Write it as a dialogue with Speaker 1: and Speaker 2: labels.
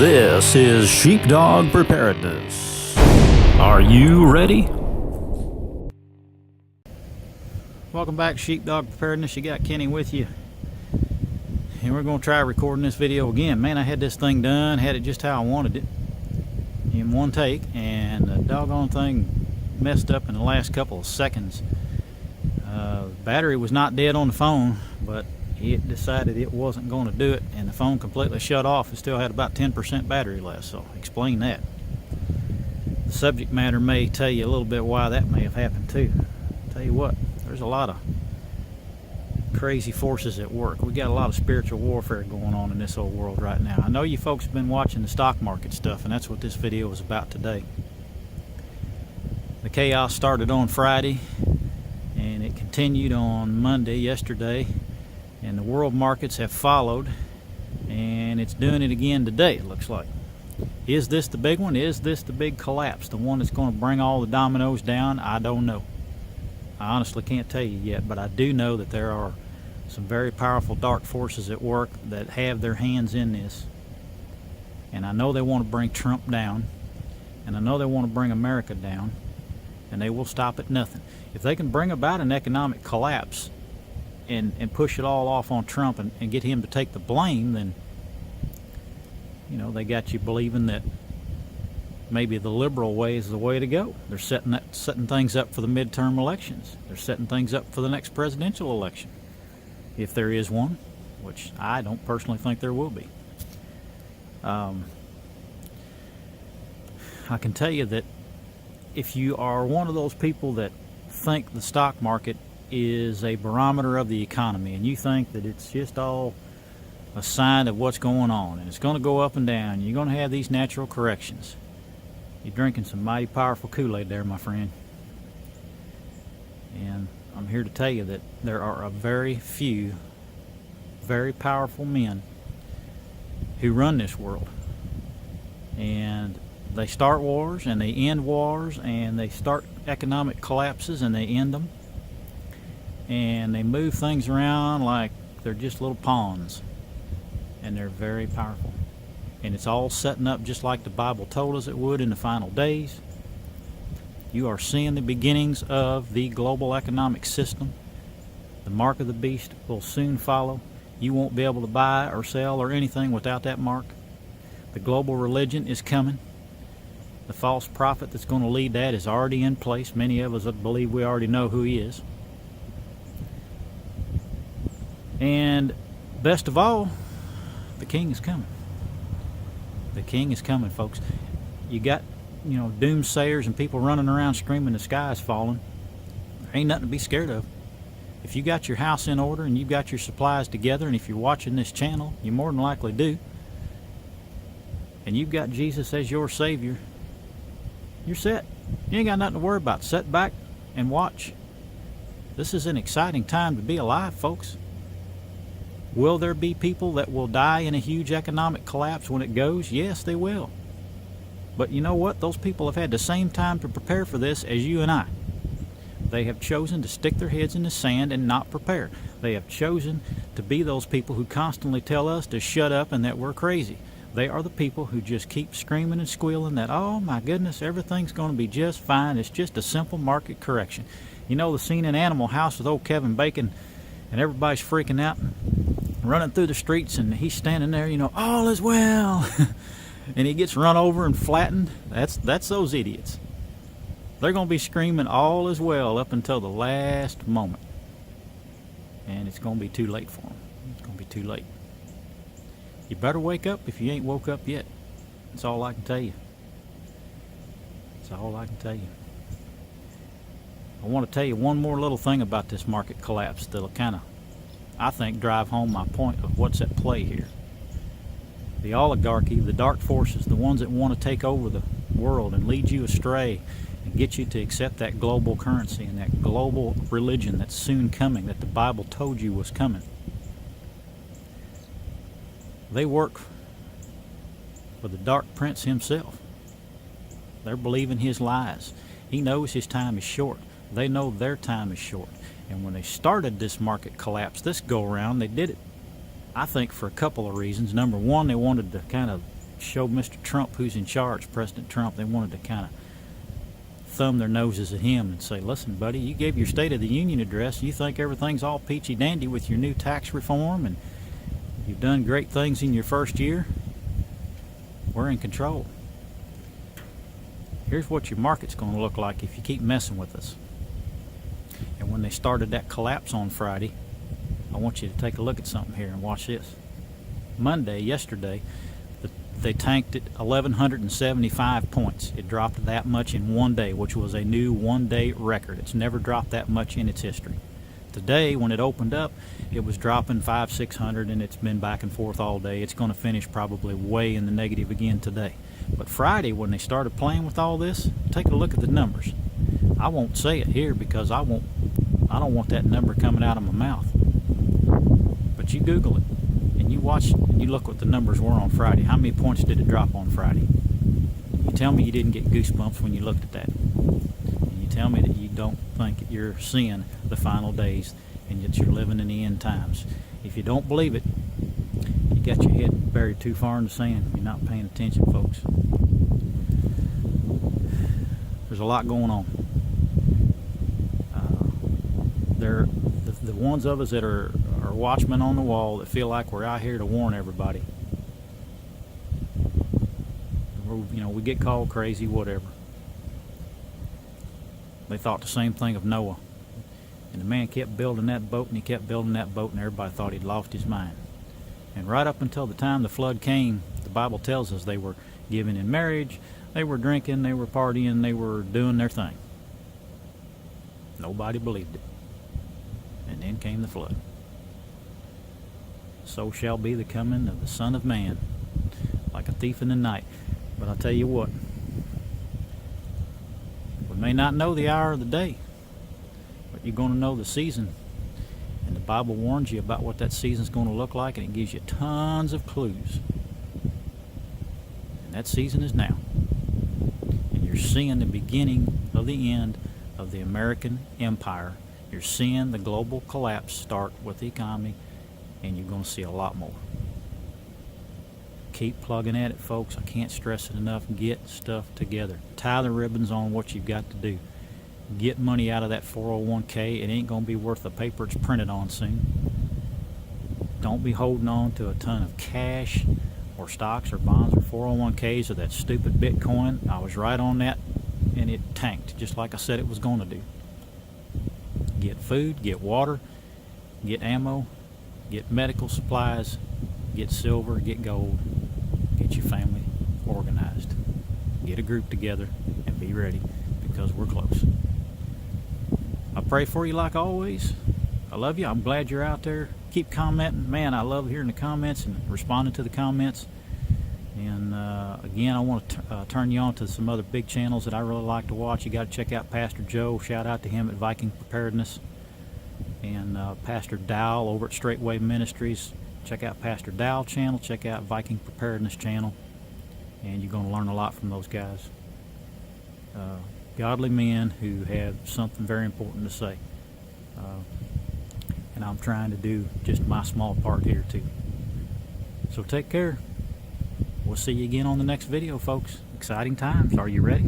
Speaker 1: This is Sheepdog Preparedness. Are you ready?
Speaker 2: Welcome back, Sheepdog Preparedness. You got Kenny with you. And we're going to try recording this video again. Man, I had this thing done, had it just how I wanted it in one take, and the doggone thing messed up in the last couple of seconds. The battery was not dead on the phone, but it decided it wasn't going to do it, and the phone completely shut off. It still had about 10% battery left, so explain that. The subject matter may tell you a little bit why that may have happened too. Tell you what, there's a lot of crazy forces at work. We got a lot of spiritual warfare going on in this old world right now. I know you folks have been watching the stock market stuff, and that's what this video is about today. The chaos started on Friday, and it continued on Monday, yesterday, and the world markets have followed, and it's doing it again today, it looks like. Is this the big one? Is this the big collapse, the one that's going to bring all the dominoes down? I don't know. I honestly can't tell you yet, but I do know that there are some very powerful dark forces at work that have their hands in this. And I know they want to bring Trump down, and I know they want to bring America down, and they will stop at nothing. If they can bring about an economic collapse and push it all off on Trump and get him to take the blame, then, you know, they got you believing that maybe the liberal way is the way to go. They're setting things up for the midterm elections. They're setting things up for the next presidential election, if there is one, which I don't personally think there will be. I can tell you that if you are one of those people that think the stock market is a barometer of the economy, and you think that it's just all a sign of what's going on, and it's going to go up and down, you're going to have these natural corrections, you're drinking some mighty powerful Kool-Aid there, my friend. And I'm here to tell you that there are a very few very powerful men who run this world, and they start wars and they end wars, and they start economic collapses and they end them, and they move things around like they're just little pawns, and they're very powerful. And it's all setting up just like the Bible told us it would in the final days. You are seeing the beginnings of the global economic system. The mark of the beast will soon follow. You won't be able to buy or sell or anything without that mark. The global religion is coming. The false prophet that's going to lead that is already in place. Many of us believe we already know who he is. And best of all, the king is coming. The king is coming, folks. You got, doomsayers and people running around screaming the sky is falling. There ain't nothing to be scared of. If you got your house in order and you've got your supplies together, and if you're watching this channel, you more than likely do, and you've got Jesus as your Savior, you're set. You ain't got nothing to worry about. Sit back and watch. This is an exciting time to be alive, folks. Will there be people that will die in a huge economic collapse when it goes? Yes, they will. But you know what? Those people have had the same time to prepare for this as you and I. They have chosen to stick their heads in the sand and not prepare. They have chosen to be those people who constantly tell us to shut up and that we're crazy. They are the people who just keep screaming and squealing that, oh my goodness, everything's going to be just fine. It's just a simple market correction. You know the scene in Animal House with old Kevin Bacon, and everybody's freaking out, running through the streets, and he's standing there, all is well. And he gets run over and flattened. That's those idiots. They're going to be screaming all is well up until the last moment. And it's going to be too late for them. It's going to be too late. You better wake up if you ain't woke up yet. That's all I can tell you. That's all I can tell you. I want to tell you one more little thing about this market collapse that'll kind of, I think, drive home my point of what's at play here. The oligarchy, the dark forces, the ones that want to take over the world and lead you astray and get you to accept that global currency and that global religion that's soon coming, that the Bible told you was coming. They work for the dark prince himself. They're believing his lies. He knows his time is short. They know their time is short. And when they started this market collapse this go around, they did it, I think, for a couple of reasons. Number one, they wanted to kind of show Mr. Trump who's in charge, President Trump. They wanted to kind of thumb their noses at him and say, listen, buddy, you gave your State of the Union address. You think everything's all peachy dandy with your new tax reform, and you've done great things in your first year. We're in control. Here's what your market's going to look like if you keep messing with us. And when they started that collapse on Friday, I want you to take a look at something here and watch this. Yesterday, they tanked at 1,175 points. It dropped that much in one day, which was a new one-day record. It's never dropped that much in its history. Today, when it opened up, it was dropping 500-600, and it's been back and forth all day. It's going to finish probably way in the negative again today. But Friday, when they started playing with all this, take a look at the numbers. I won't say it here because I don't want that number coming out of my mouth. But you Google it, and you watch and you look what the numbers were on Friday. How many points did it drop on Friday? You tell me you didn't get goosebumps when you looked at that. And you tell me that you don't think that you're seeing the final days and that you're living in the end times. If you don't believe it, you got your head buried too far in the sand. You're not paying attention, folks. There's a lot going on. The ones of us that are watchmen on the wall that feel like we're out here to warn everybody. We get called crazy, whatever. They thought the same thing of Noah. And the man kept building that boat, and he kept building that boat, and everybody thought he'd lost his mind. And right up until the time the flood came, the Bible tells us they were giving in marriage, they were drinking, they were partying, they were doing their thing. Nobody believed it. And then came the flood. So shall be the coming of the Son of Man, like a thief in the night. But I'll tell you what, we may not know the hour of the day, but you're going to know the season. And the Bible warns you about what that season's going to look like, and it gives you tons of clues. And that season is now. And you're seeing the beginning of the end of the American empire. You're seeing the global collapse start with the economy, and you're going to see a lot more. Keep plugging at it, folks. I can't stress it enough. Get stuff together. Tie the ribbons on what you've got to do. Get money out of that 401k. It ain't going to be worth the paper it's printed on soon. Don't be holding on to a ton of cash or stocks or bonds or 401ks or that stupid Bitcoin. I was right on that, and it tanked just like I said it was going to do. Get food, get water, get ammo, get medical supplies, get silver, get gold, get your family organized. Get a group together and be ready, because we're close. I pray for you like always. I love you. I'm glad you're out there. Keep commenting. Man, I love hearing the comments and responding to the comments. And again, I want to turn you on to some other big channels that I really like to watch. You got to check out Pastor Joe. Shout out to him at Viking Preparedness. And Pastor Dow over at Straightway Ministries. Check out Pastor Dow channel. Check out Viking Preparedness channel. And you're going to learn a lot from those guys. Godly men who have something very important to say. And I'm trying to do just my small part here too. So take care. We'll see you again on the next video, folks. Exciting times. Are you ready?